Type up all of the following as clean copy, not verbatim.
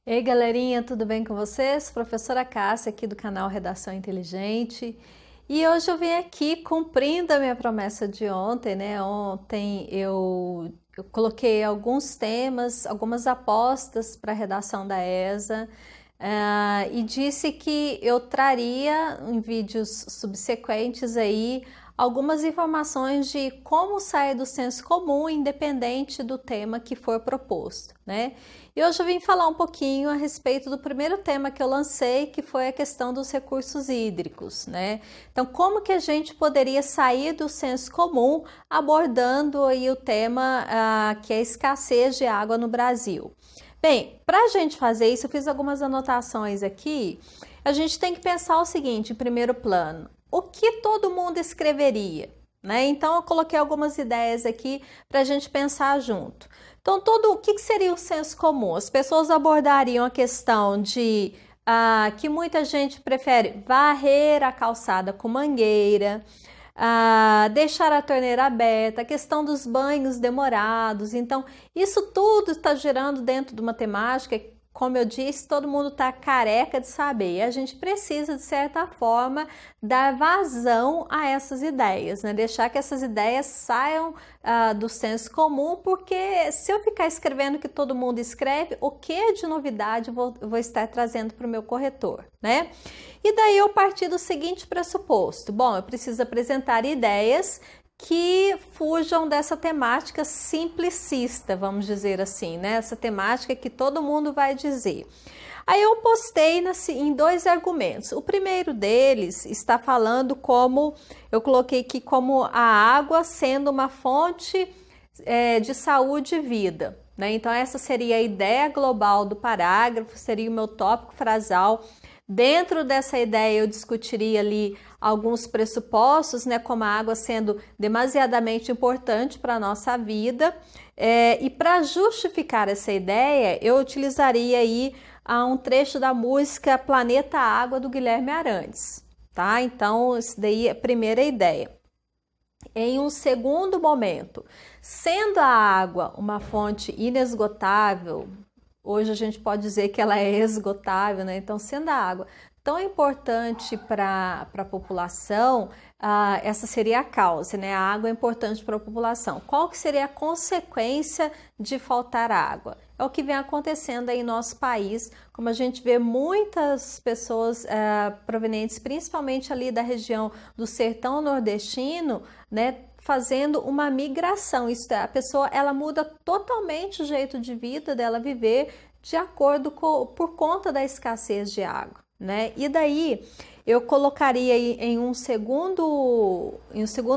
Ei galerinha, tudo bem com vocês? Professora Cássia aqui do canal Redação Inteligente. E hoje eu vim aqui cumprindo a minha promessa de ontem, né? Ontem eu coloquei alguns temas, algumas apostas para a redação da ESA e disse que eu traria em vídeos subsequentes aí algumas informações de como sair do senso comum, independente do tema que for proposto, né? E hoje eu vim falar um pouquinho a respeito do primeiro tema que eu lancei, que foi a questão dos recursos hídricos, né? Então, como que a gente poderia sair do senso comum abordando aí o tema que é a escassez de água no Brasil? Bem, para a gente fazer isso, eu fiz algumas anotações aqui. A gente tem que pensar o seguinte, em primeiro plano: o que todo mundo escreveria, né? Então eu coloquei algumas ideias aqui para a gente pensar junto. Então, o que seria o senso comum? As pessoas abordariam a questão de que muita gente prefere varrer a calçada com mangueira, deixar a torneira aberta, a questão dos banhos demorados. Então, isso tudo está gerando dentro de uma temática, como eu disse, todo mundo está careca de saber. E a gente precisa, de certa forma, dar vazão a essas ideias, né? Deixar que essas ideias saiam do senso comum, porque se eu ficar escrevendo o que todo mundo escreve, o que de novidade eu vou estar trazendo para o meu corretor, né? E daí eu parti do seguinte pressuposto: bom, eu preciso apresentar ideias que fujam dessa temática simplicista, vamos dizer assim, né? Essa temática que todo mundo vai dizer. Aí eu postei em dois argumentos. O primeiro deles está falando como, eu coloquei aqui como a água sendo uma fonte de saúde e vida, né? Então essa seria a ideia global do parágrafo, seria o meu tópico frasal. Dentro dessa ideia eu discutiria ali alguns pressupostos, né, como a água sendo demasiadamente importante para a nossa vida, e para justificar essa ideia eu utilizaria aí um trecho da música Planeta Água do Guilherme Arantes, tá? Então isso daí é a primeira ideia. Em um segundo momento, sendo a água uma fonte inesgotável, hoje a gente pode dizer que ela é esgotável, né? Então, sendo a água tão importante para a população, essa seria a causa, né? A água é importante para a população. Qual que seria a consequência de faltar água? É o que vem acontecendo aí em nosso país, como a gente vê muitas pessoas provenientes principalmente ali da região do sertão nordestino, né? Fazendo uma migração, isso é, a pessoa ela muda totalmente o jeito de vida dela viver de acordo por conta da escassez de água, né? E daí eu colocaria aí em um segundo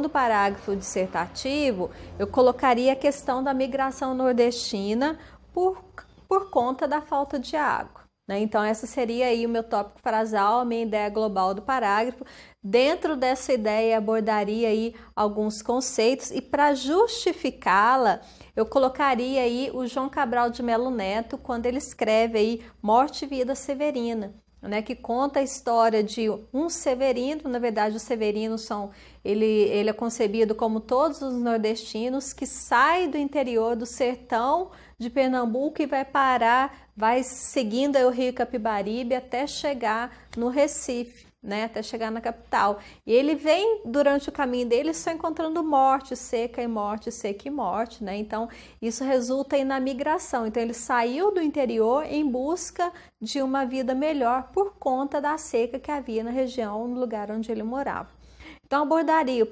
parágrafo dissertativo, eu colocaria a questão da migração nordestina por conta da falta de água. Então, essa seria aí o meu tópico frasal, a minha ideia global do parágrafo. Dentro dessa ideia, abordaria aí alguns conceitos e para justificá-la, eu colocaria aí o João Cabral de Melo Neto, quando ele escreve aí Morte e Vida Severina, né, que conta a história de um severino. Na verdade, os severinos ele é concebido como todos os nordestinos que sai do interior do sertão de Pernambuco e vai seguindo aí o rio Capibaribe até chegar no Recife, né, até chegar na capital. E ele vem, durante o caminho dele, só encontrando morte, seca e morte, seca e morte, né? Então, isso resulta aí na migração. Então, ele saiu do interior em busca de uma vida melhor por conta da seca que havia na região, no lugar onde ele morava. Então, abordaria o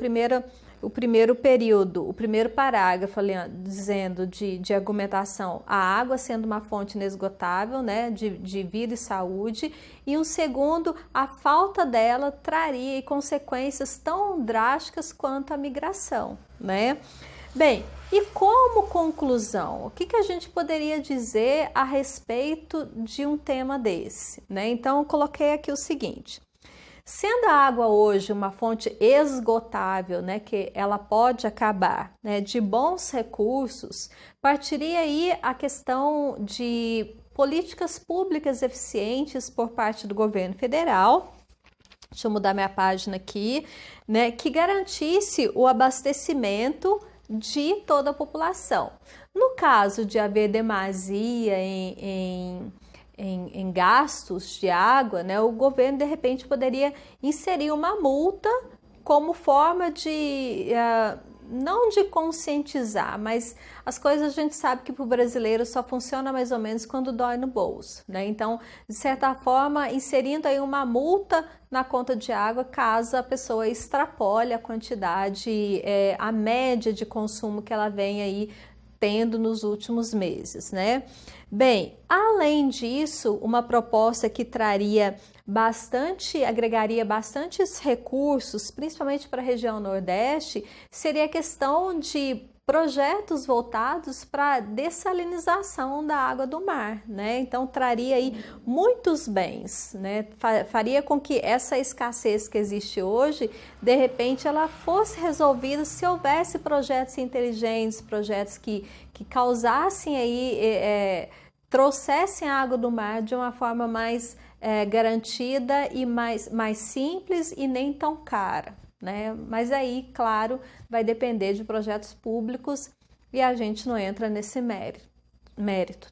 primeiro período, o primeiro parágrafo ali, dizendo de argumentação, a água sendo uma fonte inesgotável, né, de vida e saúde, e um segundo, a falta dela traria consequências tão drásticas quanto a migração, né? Bem, e como conclusão, o que a gente poderia dizer a respeito de um tema desse, né? Então, eu coloquei aqui o seguinte: sendo a água hoje uma fonte esgotável, né, que ela pode acabar, né, de bons recursos, partiria aí a questão de políticas públicas eficientes por parte do governo federal deixa eu mudar minha página aqui, né, que garantisse o abastecimento de toda a população. No caso de haver demasia em gastos de água, né, o governo de repente poderia inserir uma multa como forma de, não de conscientizar, mas as coisas a gente sabe que para o brasileiro só funciona mais ou menos quando dói no bolso, né? Então, de certa forma, inserindo aí uma multa na conta de água caso a pessoa extrapole a quantidade, a média de consumo que ela vem aí tendo nos últimos meses, né? Bem, além disso, uma proposta que agregaria bastantes recursos, principalmente para a região Nordeste, seria a questão de projetos voltados para a dessalinização da água do mar, né? Então traria aí muitos bens, né? Faria com que essa escassez que existe hoje, de repente, ela fosse resolvida se houvesse projetos inteligentes, projetos que causassem aí, trouxessem a água do mar de uma forma mais garantida e mais simples e nem tão cara, né? Mas aí, claro, vai depender de projetos públicos e a gente não entra nesse mérito,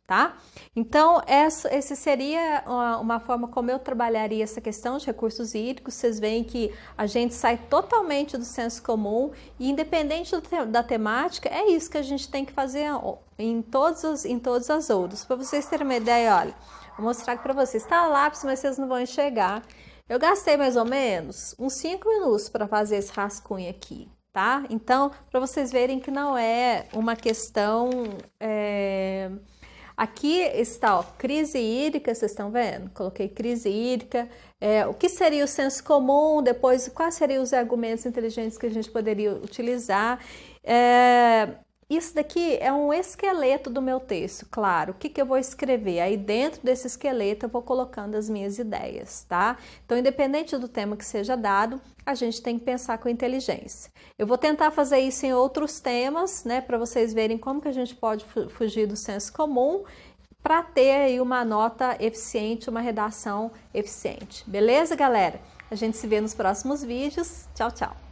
tá? Então, esse seria uma forma como eu trabalharia essa questão de recursos hídricos. Vocês veem que a gente sai totalmente do senso comum e independente da temática, é isso que a gente tem que fazer em todas as outras. Para vocês terem uma ideia, olha, vou mostrar aqui para vocês. Está lápis, mas vocês não vão enxergar. Eu gastei mais ou menos uns 5 minutos para fazer esse rascunho aqui, tá? Então, para vocês verem que não é uma questão... Aqui está, ó, crise hídrica, vocês estão vendo? Coloquei crise hídrica. O que seria o senso comum? Depois, quais seriam os argumentos inteligentes que a gente poderia utilizar? Isso daqui é um esqueleto do meu texto, claro. O que eu vou escrever? Aí dentro desse esqueleto eu vou colocando as minhas ideias, tá? Então, independente do tema que seja dado, a gente tem que pensar com inteligência. Eu vou tentar fazer isso em outros temas, né? Para vocês verem como que a gente pode fugir do senso comum para ter aí uma nota eficiente, uma redação eficiente. Beleza, galera? A gente se vê nos próximos vídeos. Tchau, tchau!